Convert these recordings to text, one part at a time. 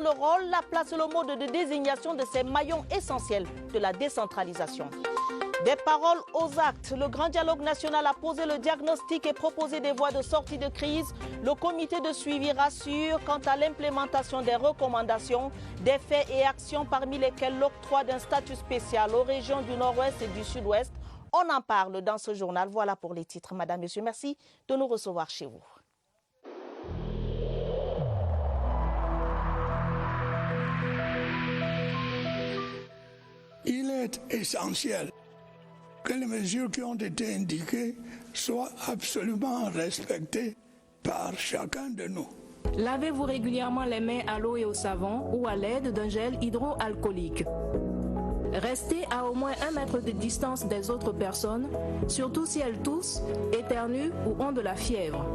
le rôle, la place et le mode de désignation de ces maillons essentiels de la décentralisation. Des paroles aux actes, le Grand Dialogue national a posé le diagnostic et proposé des voies de sortie de crise. Le comité de suivi rassure quant à l'implémentation des recommandations, des faits et actions parmi lesquels l'octroi d'un statut spécial aux régions du Nord-Ouest et du Sud-Ouest. On en parle dans ce journal. Voilà pour les titres. Madame, Monsieur, merci de nous recevoir chez vous. Il est essentiel que les mesures qui ont été indiquées soient absolument respectées par chacun de nous. Lavez-vous régulièrement les mains à l'eau et au savon ou à l'aide d'un gel hydroalcoolique. Restez à au moins 1 mètre de distance des autres personnes, surtout si elles toussent, éternuent ou ont de la fièvre.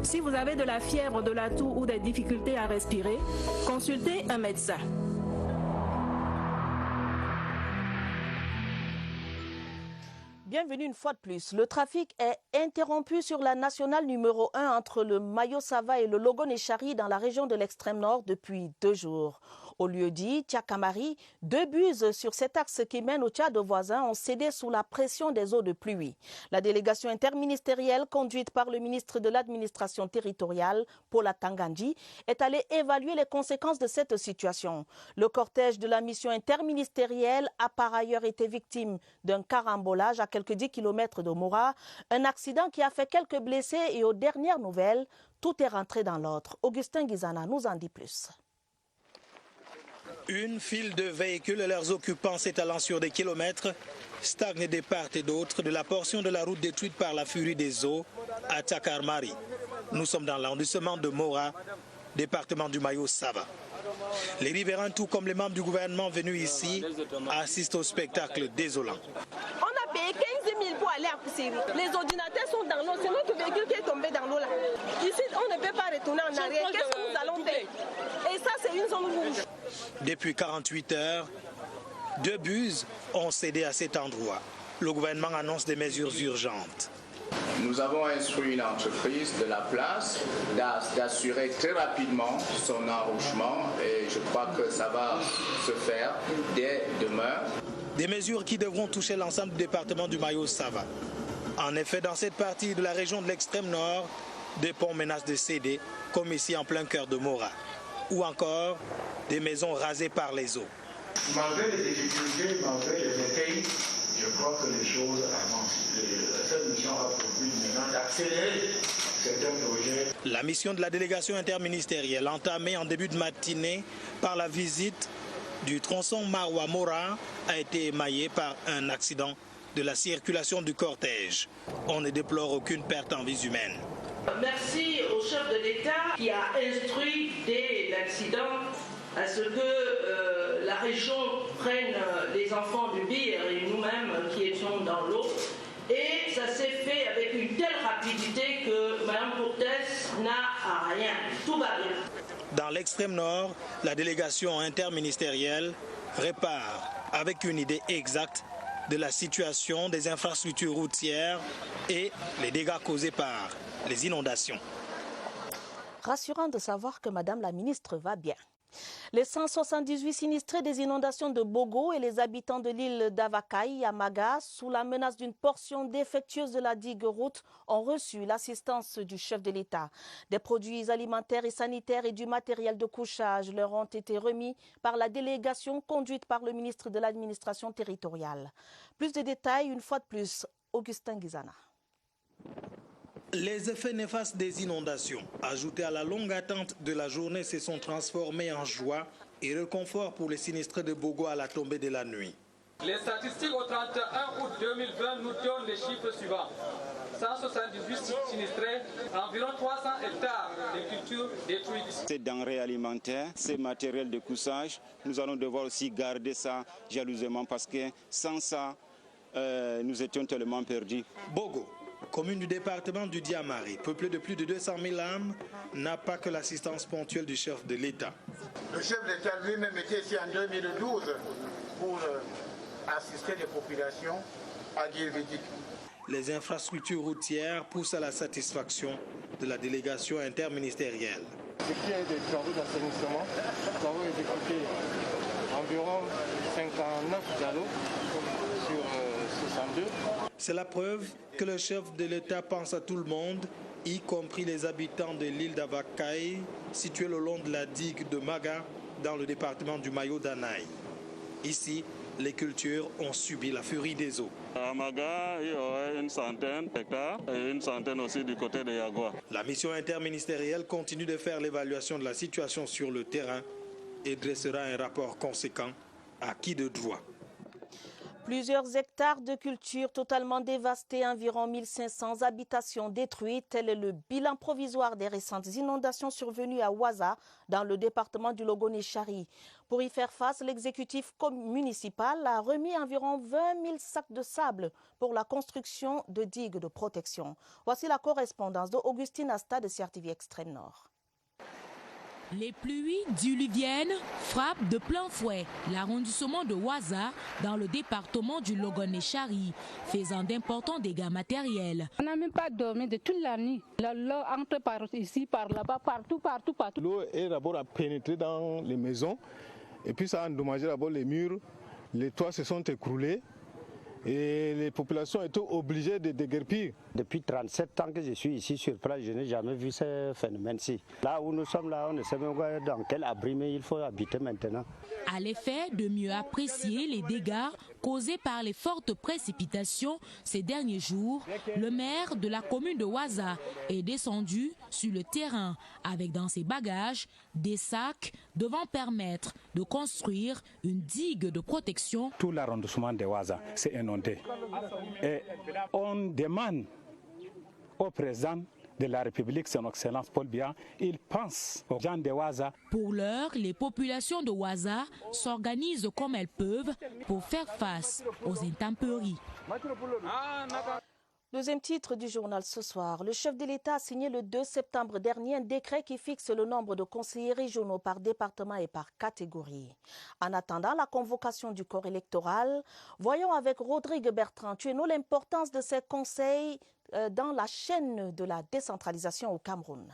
Si vous avez de la fièvre, de la toux ou des difficultés à respirer, consultez un médecin. Bienvenue une fois de plus. Le trafic est interrompu sur la nationale numéro 1 entre le Mayo-Sava et le Logo-Nechari dans la région de l'extrême nord depuis 2 jours. Au lieu-dit Tchakamari, 2 buses sur cet axe qui mène au Tchad voisin ont cédé sous la pression des eaux de pluie. La délégation interministérielle conduite par le ministre de l'administration territoriale, Paula Tangandji, est allée évaluer les conséquences de cette situation. Le cortège de la mission interministérielle a par ailleurs été victime d'un carambolage à quelques 10 km de Moura, un accident qui a fait quelques blessés et aux dernières nouvelles, tout est rentré dans l'ordre. Augustin Guizana nous en dit plus. Une file de véhicules et leurs occupants s'étalant sur des kilomètres stagnent de part et d'autre de la portion de la route détruite par la furie des eaux à Tchakarmari. Nous sommes dans l'arrondissement de Mora, département du Mayo-Sava. Les riverains, tout comme les membres du gouvernement venus ici, assistent au spectacle désolant. On a payé 15 000 pour aller à Poussiri. Les ordinateurs sont dans l'eau, c'est notre véhicule qui est tombé dans l'eau là. Ici, on ne peut pas retourner en arrière. Qu'est-ce que nous allons faire? Et ça, c'est une zone rouge. Depuis 48 heures, 2 buses ont cédé à cet endroit. Le gouvernement annonce des mesures urgentes. Nous avons instruit une entreprise de la place d'assurer très rapidement son enrouchement et je crois que ça va se faire dès demain. Des mesures qui devront toucher l'ensemble du département du Mayo-Sava. En effet, dans cette partie de la région de l'extrême nord, des ponts menacent de céder, comme ici en plein cœur de Mora. Ou encore des maisons rasées par les eaux. Malgré les difficultés, malgré les écueils, je crois que les choses avancent. Cette mission a pour but maintenant d'accélérer certains projets. La mission de la délégation interministérielle entamée en début de matinée par la visite du tronçon Marwa-Mora a été émaillée par un accident de la circulation du cortège. On ne déplore aucune perte en vies humaines. Merci au chef de l'État qui a instruit dès l'accident à ce que la région prenne les enfants du Bir et nous-mêmes qui étions dans l'eau. Et ça s'est fait avec une telle rapidité que Mme Cortés n'a rien. Tout va bien. Dans l'extrême nord, la délégation interministérielle répare avec une idée exacte de la situation des infrastructures routières et les dégâts causés par les inondations. Rassurant de savoir que Madame la ministre va bien. Les 178 sinistrés des inondations de Bogo et les habitants de l'île d'Avakai, à Maga, sous la menace d'une portion défectueuse de la digue route, ont reçu l'assistance du chef de l'État. Des produits alimentaires et sanitaires et du matériel de couchage leur ont été remis par la délégation conduite par le ministre de l'administration territoriale. Plus de détails, une fois de plus, Augustin Guizana. Les effets néfastes des inondations, ajoutés à la longue attente de la journée, se sont transformés en joie et réconfort pour les sinistrés de Bogo à la tombée de la nuit. Les statistiques au 31 août 2020 nous donnent les chiffres suivants. 178 sinistrés, environ 300 hectares de cultures détruites. Ces denrées alimentaires, ces matériels de couchage, nous allons devoir aussi garder ça jalousement parce que sans ça, nous étions tellement perdus. Bogo, commune du département du Diamari, peuplée de plus de 200 000 âmes, n'a pas que l'assistance ponctuelle du chef de l'État. Le chef de l'État lui-même était ici en 2012 pour assister les populations à Guilvédic. Les infrastructures routières poussent à la satisfaction de la délégation interministérielle. Ce qui est des travaux d'assainissement 59 dialogues sur 62. C'est la preuve que le chef de l'État pense à tout le monde, y compris les habitants de l'île d'Avakaï, située le long de la digue de Maga, dans le département du Mayo-Danaï. Ici, les cultures ont subi la furie des eaux. À Maga, il y aurait une centaine d'hectares et une centaine aussi du côté de Yagua. La mission interministérielle continue de faire l'évaluation de la situation sur le terrain et dressera un rapport conséquent à qui de droit. Plusieurs hectares de culture totalement dévastés, environ 1500 habitations détruites. Tel est le bilan provisoire des récentes inondations survenues à Ouaza, dans le département du Logone-Chari. Pour y faire face, l'exécutif municipal a remis environ 20 000 sacs de sable pour la construction de digues de protection. Voici la correspondance d'Augustine Asta de CRTV Extrême Nord. Les pluies diluviennes frappent de plein fouet l'arrondissement de Ouaza dans le département du Logone-Chari, faisant d'importants dégâts matériels. On n'a même pas dormi de toute la nuit. L'eau entre par ici, par là-bas, partout. L'eau est d'abord pénétrée dans les maisons et puis ça a endommagé d'abord les murs. Les toits se sont écroulés et les populations étaient obligées de déguerpir. Depuis 37 ans que je suis ici sur place, je n'ai jamais vu ce phénomène-ci. Là où nous sommes là, on ne sait même pas dans quel abri il faut habiter maintenant. À l'effet de mieux apprécier les dégâts causés par les fortes précipitations ces derniers jours, le maire de la commune de Ouaza est descendu sur le terrain avec dans ses bagages des sacs devant permettre de construire une digue de protection. Tout l'arrondissement de Ouaza s'est inondé et on demande au président de la République, son Excellence Paul Biya, il pense aux gens de Ouaza. Pour l'heure, les populations de Ouaza s'organisent comme elles peuvent pour faire face aux intempéries. Deuxième titre du journal ce soir. Le chef de l'État a signé le 2 septembre dernier un décret qui fixe le nombre de conseillers régionaux par département et par catégorie. En attendant la convocation du corps électoral, voyons avec Rodrigue Bertrand Tueno l'importance de ces conseils dans la chaîne de la décentralisation au Cameroun.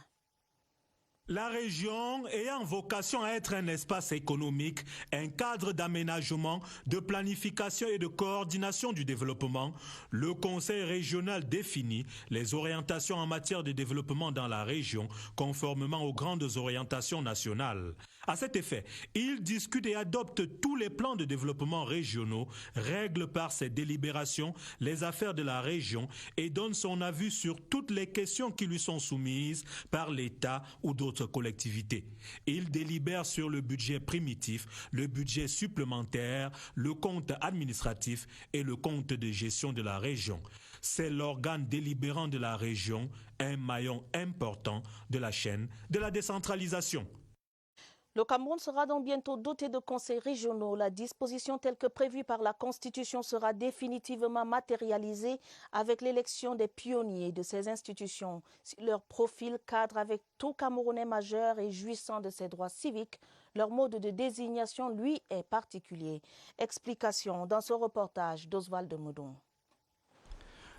La région ayant vocation à être un espace économique, un cadre d'aménagement, de planification et de coordination du développement, le Conseil régional définit les orientations en matière de développement dans la région, conformément aux grandes orientations nationales. À cet effet, il discute et adopte tous les plans de développement régionaux, règle par ses délibérations les affaires de la région et donne son avis sur toutes les questions qui lui sont soumises par l'État ou d'autres collectivités. Il délibère sur le budget primitif, le budget supplémentaire, le compte administratif et le compte de gestion de la région. C'est l'organe délibérant de la région, un maillon important de la chaîne de la décentralisation. Le Cameroun sera donc bientôt doté de conseils régionaux. La disposition telle que prévue par la Constitution sera définitivement matérialisée avec l'élection des pionniers de ces institutions. Si leur profil cadre avec tout Camerounais majeur et jouissant de ses droits civiques, leur mode de désignation, lui, est particulier. Explication dans ce reportage d'Oswald Moudon.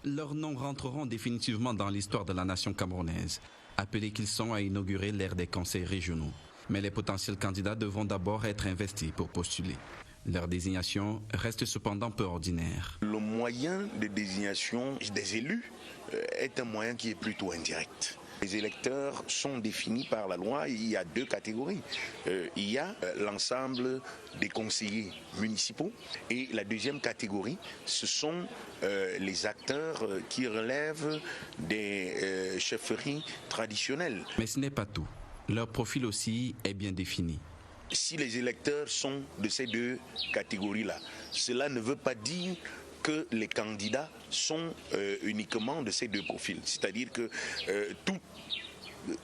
Leurs noms rentreront définitivement dans l'histoire de la nation camerounaise, appelés qu'ils sont à inaugurer l'ère des conseils régionaux. Mais les potentiels candidats devront d'abord être investis pour postuler. Leur désignation reste cependant peu ordinaire. Le moyen de désignation des élus est un moyen qui est plutôt indirect. Les électeurs sont définis par la loi. Il y a deux catégories. Il y a l'ensemble des conseillers municipaux et la deuxième catégorie, ce sont les acteurs qui relèvent des chefferies traditionnelles. Mais ce n'est pas tout. Leur profil aussi est bien défini. Si les électeurs sont de ces deux catégories-là, cela ne veut pas dire que les candidats sont uniquement de ces deux profils. C'est-à-dire que tout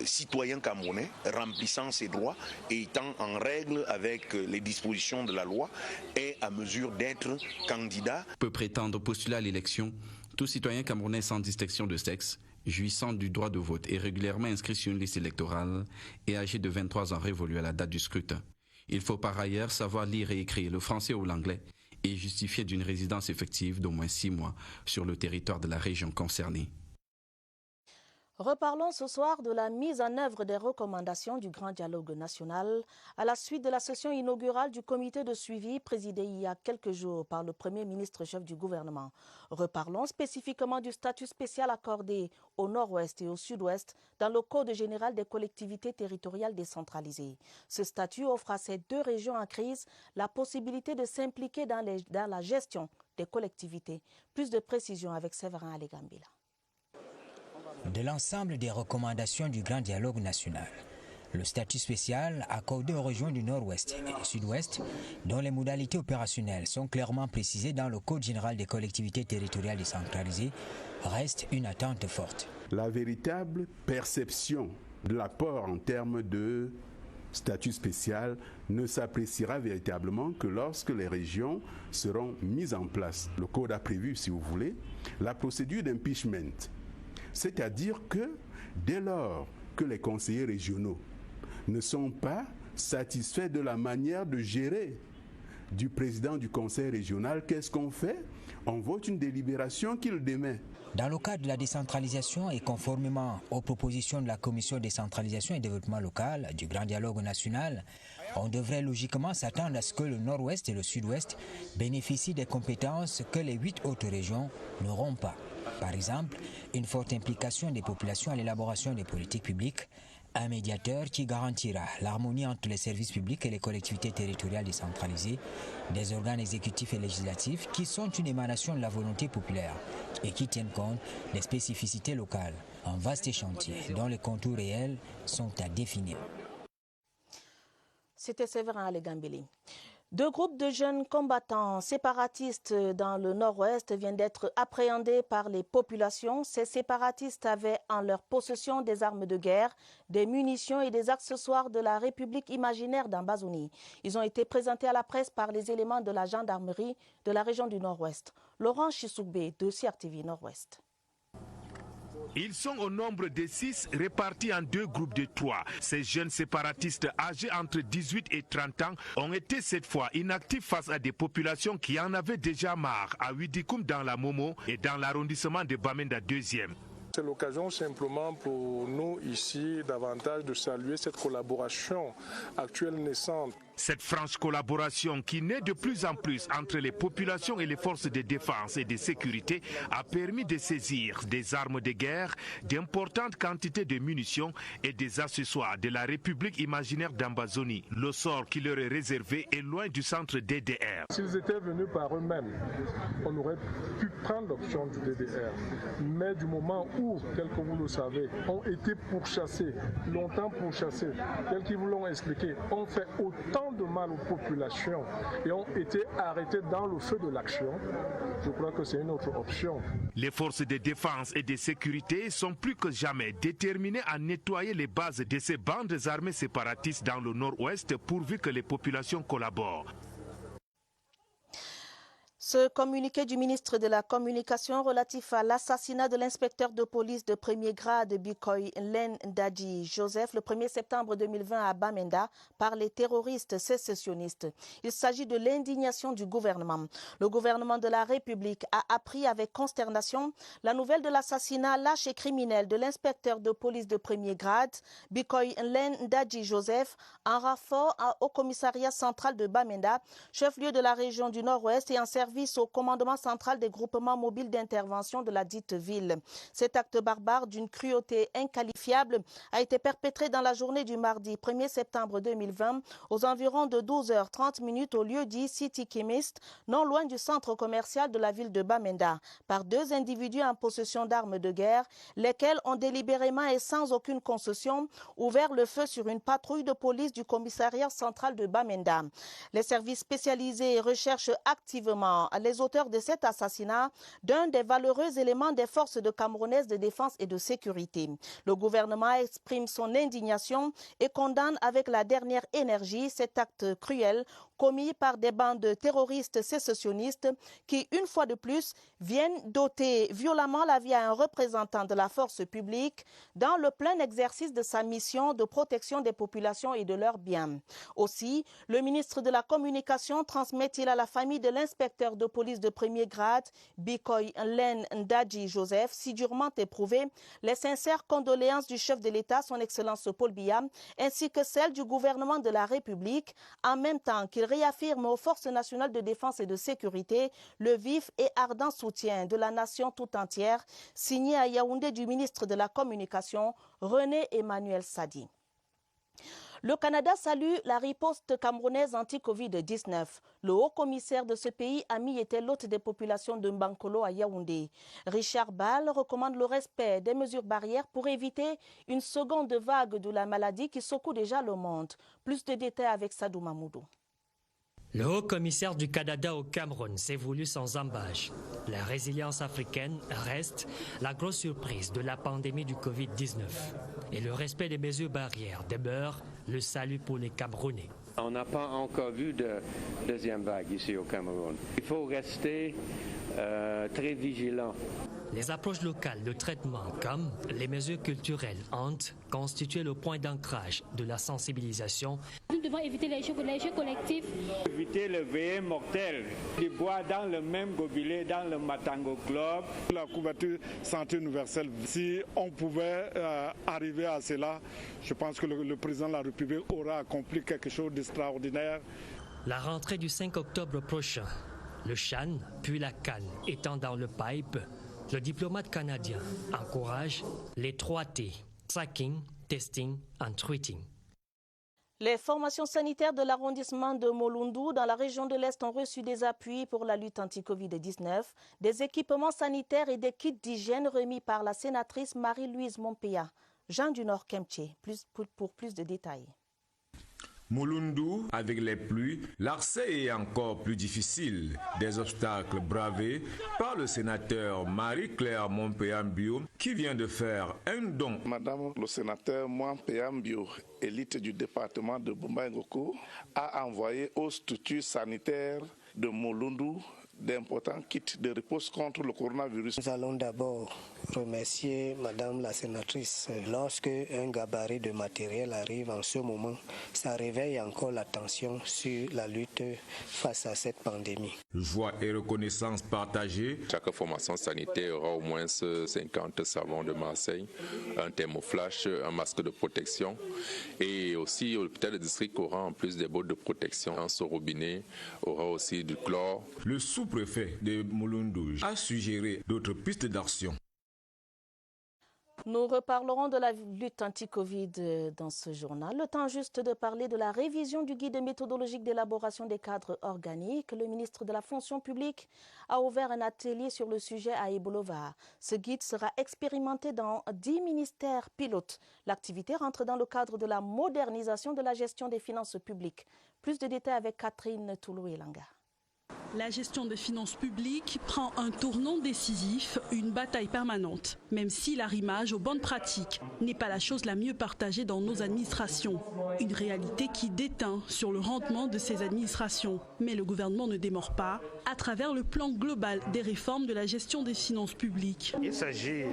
citoyen camerounais remplissant ses droits et étant en règle avec les dispositions de la loi est à mesure d'être candidat. Peut prétendre postuler à l'élection tout citoyen camerounais sans distinction de sexe, jouissant du droit de vote et régulièrement inscrit sur une liste électorale et âgé de 23 ans révolu à la date du scrutin. Il faut par ailleurs savoir lire et écrire le français ou l'anglais et justifier d'une résidence effective d'au moins 6 mois sur le territoire de la région concernée. Reparlons ce soir de la mise en œuvre des recommandations du Grand Dialogue national à la suite de la session inaugurale du comité de suivi présidé il y a quelques jours par le Premier ministre chef du gouvernement. Reparlons spécifiquement du statut spécial accordé au nord-ouest et au sud-ouest dans le Code général des collectivités territoriales décentralisées. Ce statut offre à ces deux régions en crise la possibilité de s'impliquer dans la gestion des collectivités. Plus de précisions avec Séverin Alegambila. De l'ensemble des recommandations du Grand Dialogue national, le statut spécial accordé aux régions du Nord-Ouest et du Sud-Ouest, dont les modalités opérationnelles sont clairement précisées dans le Code général des collectivités territoriales décentralisées, reste une attente forte. La véritable perception de l'apport en termes de statut spécial ne s'appréciera véritablement que lorsque les régions seront mises en place. Le Code a prévu, si vous voulez, la procédure d'impeachment. C'est-à-dire que dès lors que les conseillers régionaux ne sont pas satisfaits de la manière de gérer du président du conseil régional, qu'est-ce qu'on fait? On vote une délibération qui le démet. Dans le cadre de la décentralisation et conformément aux propositions de la Commission décentralisation et développement local du Grand Dialogue national, on devrait logiquement s'attendre à ce que le Nord-Ouest et le Sud-Ouest bénéficient des compétences que les 8 autres régions n'auront pas. Par exemple, une forte implication des populations à l'élaboration des politiques publiques, un médiateur qui garantira l'harmonie entre les services publics et les collectivités territoriales décentralisées, des organes exécutifs et législatifs qui sont une émanation de la volonté populaire et qui tiennent compte des spécificités locales. Un vaste chantier dont les contours réels sont à définir. C'était Séverin Alegambili. 2 groupes de jeunes combattants séparatistes dans le nord-ouest viennent d'être appréhendés par les populations. Ces séparatistes avaient en leur possession des armes de guerre, des munitions et des accessoires de la République imaginaire d'Ambazonie. Ils ont été présentés à la presse par les éléments de la gendarmerie de la région du nord-ouest. Laurent Chissoubé de CRTV Nord-Ouest. Ils sont au nombre de 6 répartis en 2 groupes de 3. Ces jeunes séparatistes âgés entre 18 et 30 ans ont été cette fois inactifs face à des populations qui en avaient déjà marre à Widikoum dans la Momo et dans l'arrondissement de Bamenda 2e. C'est l'occasion simplement pour nous ici davantage de saluer cette collaboration actuelle naissante. Cette franche collaboration qui naît de plus en plus entre les populations et les forces de défense et de sécurité a permis de saisir des armes de guerre, d'importantes quantités de munitions et des accessoires de la République imaginaire d'Ambazonie. Le sort qui leur est réservé est loin du centre DDR. S'ils étaient venus par eux-mêmes, on aurait pu prendre l'option du DDR. Mais du moment où, tel que vous le savez, ont été pourchassés, longtemps pourchassés, tel qu'ils vous l'ont expliqué, ont fait autant de mal aux populations et ont été arrêtés dans le feu de l'action, je crois que c'est une autre option. Les forces de défense et de sécurité sont plus que jamais déterminées à nettoyer les bases de ces bandes armées séparatistes dans le nord-ouest pourvu que les populations collaborent. Ce communiqué du ministre de la Communication relatif à l'assassinat de l'inspecteur de police de premier grade Bikoy Ndadji Joseph le 1er septembre 2020 à Bamenda par les terroristes sécessionnistes. Il s'agit de l'indignation du gouvernement. Le gouvernement de la République a appris avec consternation la nouvelle de l'assassinat lâche et criminel de l'inspecteur de police de premier grade Bikoy Ndadji Joseph en renfort au commissariat central de Bamenda, chef-lieu de la région du Nord-Ouest et en service au commandement central des groupements mobiles d'intervention de la dite ville. Cet acte barbare d'une cruauté inqualifiable a été perpétré dans la journée du mardi 1er septembre 2020 aux environs de 12h30 au lieu dit City Chemist, non loin du centre commercial de la ville de Bamenda, par 2 individus en possession d'armes de guerre, lesquels ont délibérément et sans aucune concession ouvert le feu sur une patrouille de police du commissariat central de Bamenda. Les services spécialisés recherchent activement les auteurs de cet assassinat d'un des valeureux éléments des forces camerounaises de défense et de sécurité. Le gouvernement exprime son indignation et condamne avec la dernière énergie cet acte cruel commis par des bandes terroristes sécessionnistes qui, une fois de plus, viennent d'ôter violemment la vie à un représentant de la force publique dans le plein exercice de sa mission de protection des populations et de leurs biens. Aussi, le ministre de la Communication transmet-il à la famille de l'inspecteur de police de premier grade, Bikoy Len Ndadji Joseph, si durement éprouvé, les sincères condoléances du chef de l'État, son Excellence Paul Biya, ainsi que celles du gouvernement de la République, en même temps qu'il réaffirme aux forces nationales de défense et de sécurité le vif et ardent soutien de la nation tout entière, signé à Yaoundé du ministre de la Communication, René Emmanuel Sadi. Le Canada salue la riposte camerounaise anti-Covid-19. Le haut-commissaire de ce pays, Ami, était l'hôte des populations de Mbankolo à Yaoundé. Richard Ball recommande le respect des mesures barrières pour éviter une seconde vague de la maladie qui secoue déjà le monde. Plus de détails avec Sadou Mamoudou. Le haut-commissaire du Canada au Cameroun s'est voulu sans embâche. La résilience africaine reste la grosse surprise de la pandémie du Covid-19. Et le respect des mesures barrières demeure le salut pour les Camerounais. On n'a pas encore vu de deuxième vague ici au Cameroun. Il faut rester très vigilant. Les approches locales de traitement comme les mesures culturelles ont constitué le point d'ancrage de la sensibilisation. Nous devons éviter les jeux collectifs. Éviter le veillé mortel, du bois dans le même gobelet, dans le Matango Club. La couverture santé universelle, si on pouvait arriver à cela, je pense que le président de la République aura accompli quelque chose d'extraordinaire. La rentrée du 5 octobre prochain, le CHAN puis la CAN étant dans le pipe, le diplomate canadien encourage les 3 T, tracking, testing and treating. Les formations sanitaires de l'arrondissement de Molundu dans la région de l'Est ont reçu des appuis pour la lutte anti-Covid-19, des équipements sanitaires et des kits d'hygiène remis par la sénatrice Marie-Louise Mompéa. Jean du Nord Kemché, pour plus de détails. Molundu, avec les pluies, l'accès est encore plus difficile. Des obstacles bravés par le sénateur Marie-Claire Mompéambio qui vient de faire un don. Madame le sénateur Mompéambio, élite du département de Bumba-Ngoko, a envoyé aux structures sanitaires de Molundu d'importants kits de riposte contre le coronavirus. Nous allons d'abord remercier Madame la sénatrice. Lorsque un gabarit de matériel arrive en ce moment, ça réveille encore l'attention sur la lutte face à cette pandémie. Joie et reconnaissance partagée. Chaque formation sanitaire aura au moins 50 savons de Marseille, un thermoflash, un masque de protection et aussi l'hôpital de district aura en plus des bottes de protection, un seau robinet, aura aussi du chlore. Le sous-préfet de Molundu a suggéré d'autres pistes d'action. Nous reparlerons de la lutte anti-Covid dans ce journal. Le temps juste de parler de la révision du guide méthodologique d'élaboration des cadres organiques. Le ministre de la fonction publique a ouvert un atelier sur le sujet à Ebolova. Ce guide sera expérimenté dans 10 ministères pilotes. L'activité rentre dans le cadre de la modernisation de la gestion des finances publiques. Plus de détails avec Catherine Toulou-Elanga. La gestion des finances publiques prend un tournant décisif, une bataille permanente. Même si l'arrimage aux bonnes pratiques n'est pas la chose la mieux partagée dans nos administrations. Une réalité qui déteint sur le rendement de ces administrations. Mais le gouvernement ne démord pas à travers le plan global des réformes de la gestion des finances publiques. Il s'agit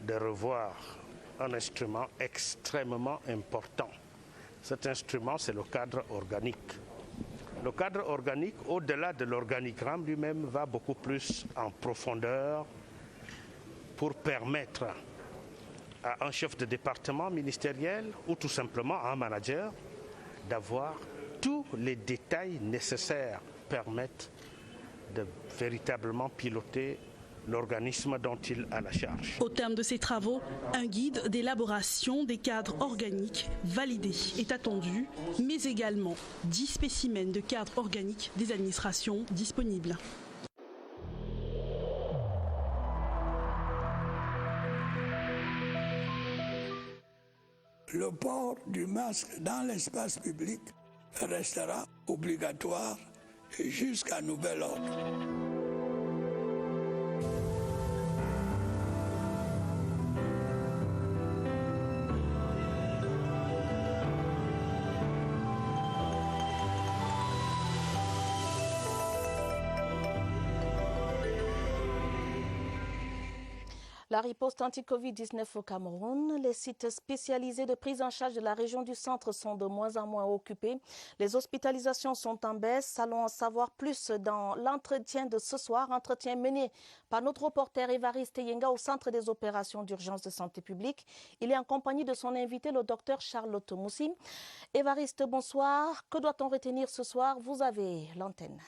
de revoir un instrument extrêmement important. Cet instrument, c'est le cadre organique. Le cadre organique, au-delà de l'organigramme lui-même, va beaucoup plus en profondeur pour permettre à un chef de département ministériel ou tout simplement à un manager d'avoir tous les détails nécessaires qui permettent de véritablement piloter l'organisme dont il a la charge. Au terme de ces travaux, un guide d'élaboration des cadres organiques validé est attendu, mais également 10 spécimens de cadres organiques des administrations disponibles. Le port du masque dans l'espace public restera obligatoire jusqu'à nouvel ordre. La riposte anti-Covid-19 au Cameroun, les sites spécialisés de prise en charge de la région du centre sont de moins en moins occupés. Les hospitalisations sont en baisse. Allons en savoir plus dans l'entretien de ce soir, entretien mené par notre reporter Évariste Yenga au centre des opérations d'urgence de santé publique. Il est en compagnie de son invité, le docteur Charlotte Moussi. Évariste, bonsoir. Que doit-on retenir ce soir? Vous avez l'antenne.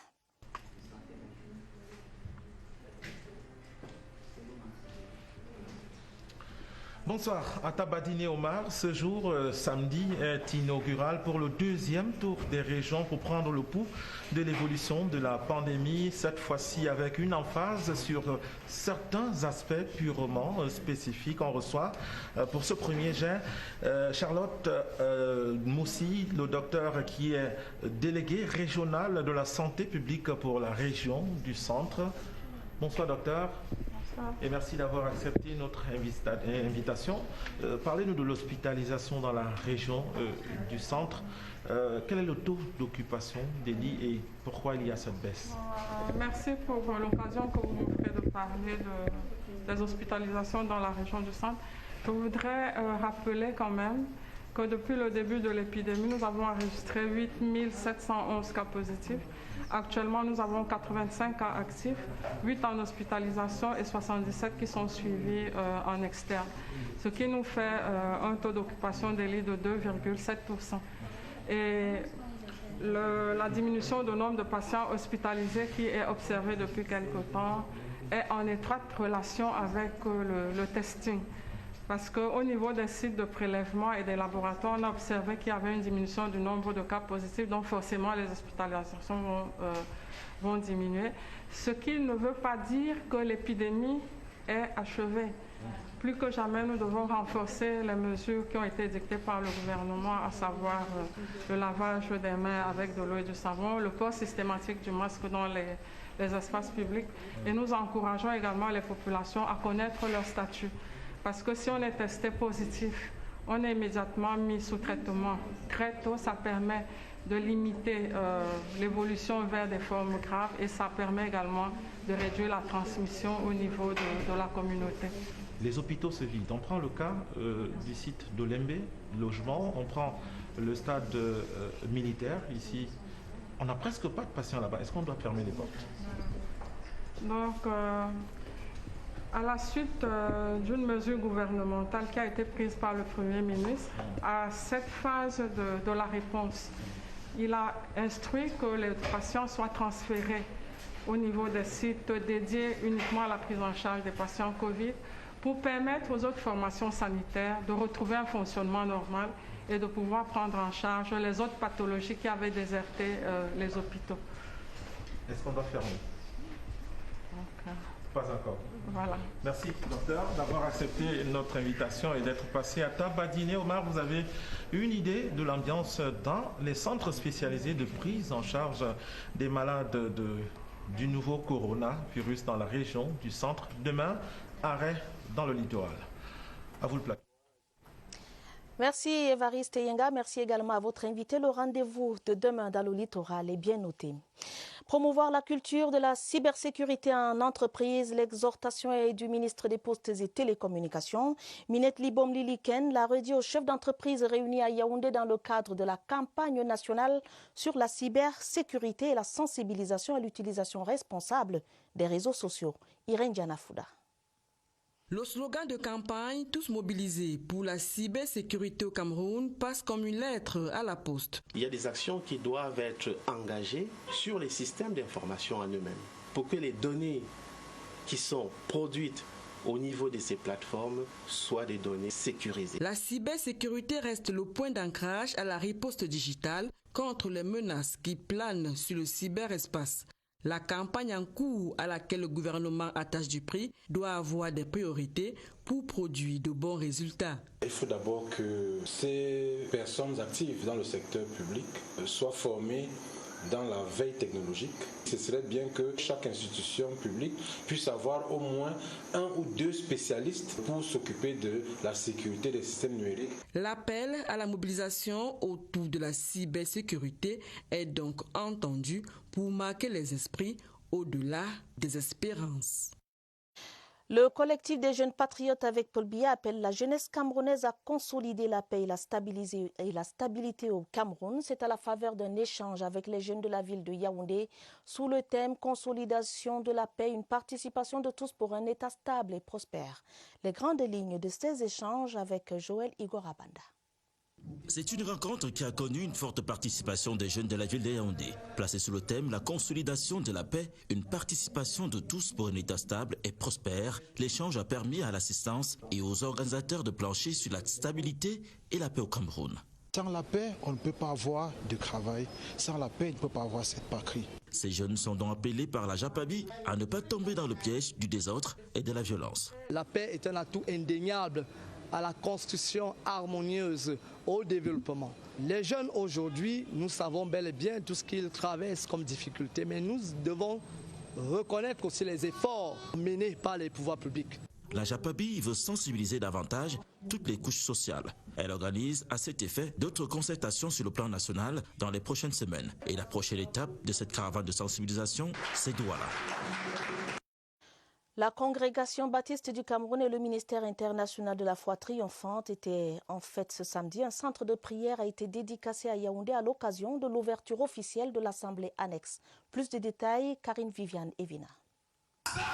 Bonsoir, Atabadine Omar. Ce jour, samedi, est inaugural pour le deuxième tour des régions pour prendre le pouls de l'évolution de la pandémie, cette fois-ci avec une emphase sur certains aspects purement spécifiques. On reçoit pour ce premier jet Charlotte Moussi, le docteur qui est délégué régional de la santé publique pour la région du centre. Bonsoir docteur. Et merci d'avoir accepté notre invitation. Parlez-nous de l'hospitalisation dans la région du centre. Quel est le taux d'occupation des lits et pourquoi il y a cette baisse? Merci pour l'occasion que vous m'offrez de parler des hospitalisations dans la région du centre. Je voudrais rappeler quand même que depuis le début de l'épidémie, nous avons enregistré 8 711 cas positifs. Actuellement, nous avons 85 cas actifs, 8 en hospitalisation et 77 qui sont suivis en externe, ce qui nous fait un taux d'occupation des lits de 2,7%. Et la diminution du nombre de patients hospitalisés qui est observée depuis quelque temps est en étroite relation avec le testing. Parce qu'au niveau des sites de prélèvement et des laboratoires, on a observé qu'il y avait une diminution du nombre de cas positifs, donc forcément les hospitalisations vont diminuer. Ce qui ne veut pas dire que l'épidémie est achevée. Plus que jamais, nous devons renforcer les mesures qui ont été dictées par le gouvernement, à savoir le lavage des mains avec de l'eau et du savon, le port systématique du masque dans les espaces publics. Et nous encourageons également les populations à connaître leur statut. Parce que si on est testé positif, on est immédiatement mis sous traitement. Très tôt, ça permet de limiter l'évolution vers des formes graves et ça permet également de réduire la transmission au niveau de la communauté. Les hôpitaux se vident. On prend le cas du site d'Olembe, logement, on prend le stade militaire ici. On n'a presque pas de patients là-bas. Est-ce qu'on doit fermer les portes? Donc, à la suite d'une mesure gouvernementale qui a été prise par le Premier ministre, à cette phase de la réponse, il a instruit que les patients soient transférés au niveau des sites dédiés uniquement à la prise en charge des patients Covid pour permettre aux autres formations sanitaires de retrouver un fonctionnement normal et de pouvoir prendre en charge les autres pathologies qui avaient déserté les hôpitaux. Est-ce qu'on doit fermer? Pas encore. Voilà. Merci, docteur, d'avoir accepté notre invitation et d'être passé à Tabadine. Omar, vous avez une idée de l'ambiance dans les centres spécialisés de prise en charge des malades du nouveau coronavirus dans la région du centre. Demain, arrêt dans le littoral. À vous le plateau. Merci Évariste Yenga, merci également à votre invité. Le rendez-vous de demain dans le littoral est bien noté. Promouvoir la culture de la cybersécurité en entreprise, l'exhortation est du ministre des Postes et Télécommunications. Minette Libom Liliken l'a redit aux chefs d'entreprise réunis à Yaoundé dans le cadre de la campagne nationale sur la cybersécurité et la sensibilisation à l'utilisation responsable des réseaux sociaux. Irène Dianafouda. Le slogan de campagne « Tous mobilisés pour la cybersécurité au Cameroun » passe comme une lettre à la poste. Il y a des actions qui doivent être engagées sur les systèmes d'information en eux-mêmes pour que les données qui sont produites au niveau de ces plateformes soient des données sécurisées. La cybersécurité reste le point d'ancrage à la riposte digitale contre les menaces qui planent sur le cyberespace. La campagne en cours à laquelle le gouvernement attache du prix doit avoir des priorités pour produire de bons résultats. Il faut d'abord que ces personnes actives dans le secteur public soient formées dans la veille technologique. Ce serait bien que chaque institution publique puisse avoir au moins 1 ou 2 spécialistes pour s'occuper de la sécurité des systèmes numériques. L'appel à la mobilisation autour de la cybersécurité est donc entendu pour marquer les esprits au-delà des espérances. Le collectif des jeunes patriotes avec Paul Biya appelle la jeunesse camerounaise à consolider la paix et la stabilité au Cameroun. C'est à la faveur d'un échange avec les jeunes de la ville de Yaoundé sous le thème « Consolidation de la paix, une participation de tous pour un État stable et prospère ». Les grandes lignes de ces échanges avec Joël Igorabanda. C'est une rencontre qui a connu une forte participation des jeunes de la ville de Yaoundé. Placée sous le thème « La consolidation de la paix, une participation de tous pour un État stable et prospère », l'échange a permis à l'assistance et aux organisateurs de plancher sur la stabilité et la paix au Cameroun. Sans la paix, on ne peut pas avoir de travail. Sans la paix, on ne peut pas avoir cette patrie. Ces jeunes sont donc appelés par la JAPABI à ne pas tomber dans le piège du désordre et de la violence. La paix est un atout indéniable à la construction harmonieuse, au développement. Les jeunes aujourd'hui, nous savons bel et bien tout ce qu'ils traversent comme difficulté, mais nous devons reconnaître aussi les efforts menés par les pouvoirs publics. La JAPABI veut sensibiliser davantage toutes les couches sociales. Elle organise à cet effet d'autres concertations sur le plan national dans les prochaines semaines. Et la prochaine étape de cette caravane de sensibilisation, c'est Douala. La Congrégation baptiste du Cameroun et le ministère international de la foi triomphante étaient en fête ce samedi. Un centre de prière a été dédicacé à Yaoundé à l'occasion de l'ouverture officielle de l'Assemblée annexe. Plus de détails, Karine Viviane Evina.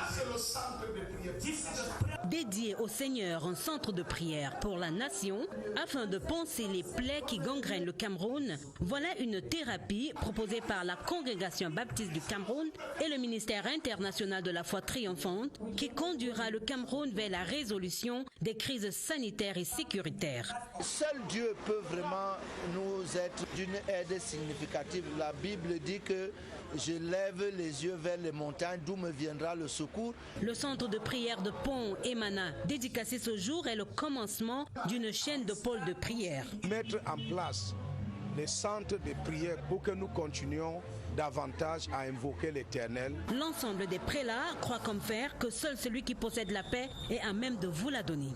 C'est le centre de prière. Dédié au Seigneur, un centre de prière pour la nation, afin de panser les plaies qui gangrènent le Cameroun. Voilà une thérapie proposée par la Congrégation baptiste du Cameroun et le ministère international de la foi triomphante qui conduira le Cameroun vers la résolution des crises sanitaires et sécuritaires. Seul Dieu peut vraiment nous être d'une aide significative. La Bible dit que je lève les yeux vers les montagnes d'où me viendra le secours. Le centre de prière de Pont Emana, dédicacé ce jour, est le commencement d'une chaîne de pôles de prière. Mettre en place les centres de prière pour que nous continuions davantage à invoquer l'Éternel. L'ensemble des prélats croient comme fer que seul celui qui possède la paix est à même de vous la donner.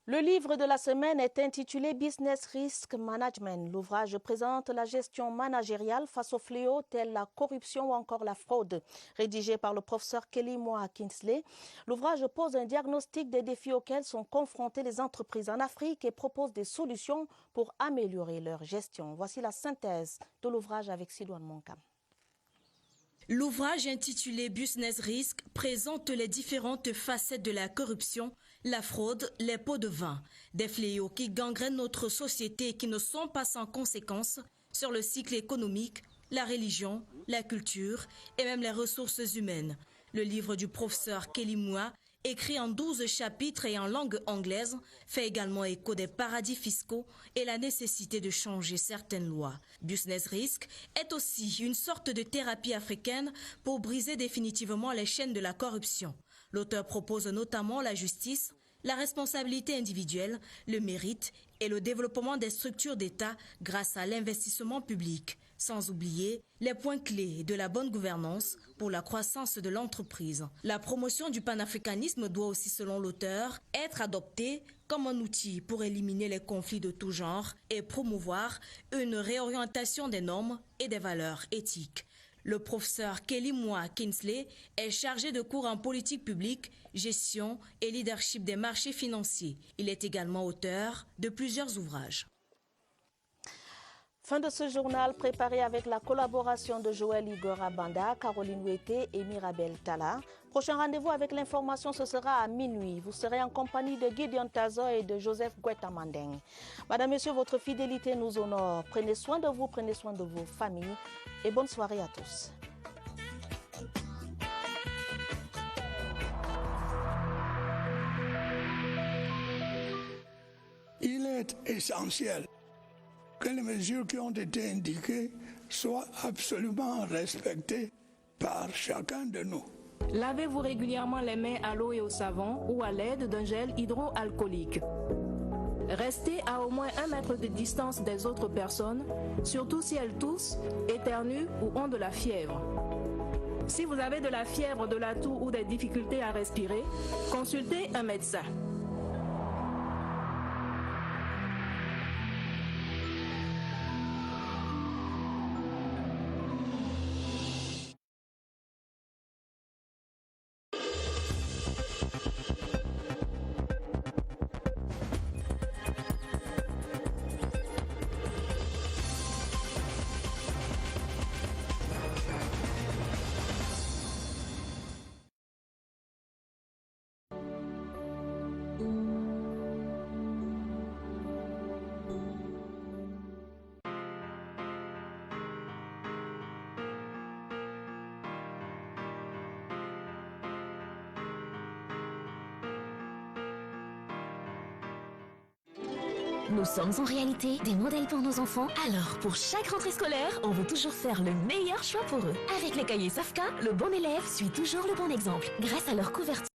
Le livre de la semaine est intitulé Business Risk Management. L'ouvrage présente la gestion managériale face aux fléaux tels la corruption ou encore la fraude. Rédigé par le professeur Kelly Moa Kingsley, l'ouvrage pose un diagnostic des défis auxquels sont confrontées les entreprises en Afrique et propose des solutions pour améliorer leur gestion. Voici la synthèse de l'ouvrage avec Silouane Monkam. L'ouvrage intitulé Business Risk présente les différentes facettes de la corruption, la fraude, les pots de vin, des fléaux qui gangrènent notre société et qui ne sont pas sans conséquences sur le cycle économique, la religion, la culture et même les ressources humaines. Le livre du professeur Kelly Moa, écrit en 12 chapitres et en langue anglaise, fait également écho des paradis fiscaux et la nécessité de changer certaines lois. Business Risk est aussi une sorte de thérapie africaine pour briser définitivement les chaînes de la corruption. L'auteur propose notamment la justice, la responsabilité individuelle, le mérite et le développement des structures d'État grâce à l'investissement public, sans oublier les points clés de la bonne gouvernance pour la croissance de l'entreprise. La promotion du panafricanisme doit aussi, selon l'auteur, être adoptée comme un outil pour éliminer les conflits de tout genre et promouvoir une réorientation des normes et des valeurs éthiques. Le professeur Kelly Moa Kingsley est chargé de cours en politique publique, gestion et leadership des marchés financiers. Il est également auteur de plusieurs ouvrages. Fin de ce journal préparé avec la collaboration de Joël Igorabanda, Caroline Ouetté et Mirabel Tala. Prochain rendez-vous avec l'information, ce sera à minuit. Vous serez en compagnie de Gideon Tazo et de Joseph Guetta-Mandeng. Madame, Messieurs, votre fidélité nous honore. Prenez soin de vous, prenez soin de vos familles et bonne soirée à tous. Il est essentiel que les mesures qui ont été indiquées soient absolument respectées par chacun de nous. Lavez-vous régulièrement les mains à l'eau et au savon ou à l'aide d'un gel hydroalcoolique. Restez à au moins 1 mètre de distance des autres personnes, surtout si elles toussent, éternuent ou ont de la fièvre. Si vous avez de la fièvre, de la toux ou des difficultés à respirer, consultez un médecin. Nous sommes en réalité des modèles pour nos enfants. Alors, pour chaque rentrée scolaire, on veut toujours faire le meilleur choix pour eux. Avec les cahiers Safka, le bon élève suit toujours le bon exemple. Grâce à leur couverture